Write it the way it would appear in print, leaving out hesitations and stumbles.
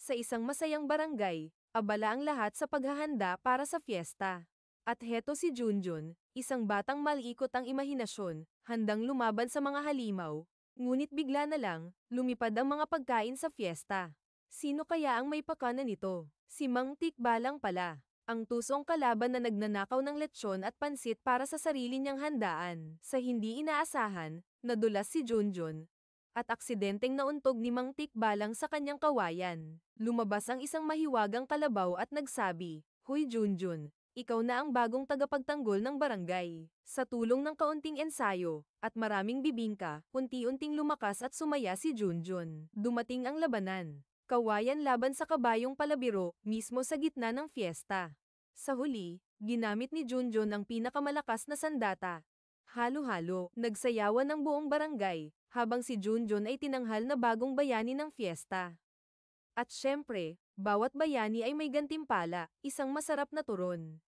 Sa isang masayang barangay, abala ang lahat sa paghahanda para sa fiesta. At heto si Junjun, isang batang malikot ang imahinasyon, handang lumaban sa mga halimaw. Ngunit bigla na lang, lumipad ang mga pagkain sa fiesta. Sino kaya ang may pakana nito? Si Mang Tikbalang pala. Ang tusong kalaban na nagnanakaw ng lechon at pansit para sa sarili niyang handaan. Sa hindi inaasahan, nadulas si Junjun, at aksidenteng nauntog ni Mang Tikbalang sa kanyang kawayan. Lumabas ang isang mahiwagang kalabaw at nagsabi, "Huy Junjun, ikaw na ang bagong tagapagtanggol ng barangay." Sa tulong ng kaunting ensayo, at maraming bibingka, unti-unting lumakas at sumaya si Junjun. Dumating ang labanan. Kawayan laban sa kabayong palabiro, mismo sa gitna ng fiesta. Sa huli, ginamit ni Junjun ang pinakamalakas na sandata. Halo-halo, nagsayawan ng buong barangay, habang si Junjun ay tinanghal na bagong bayani ng fiesta. At syempre, bawat bayani ay may gantimpala, isang masarap na turon.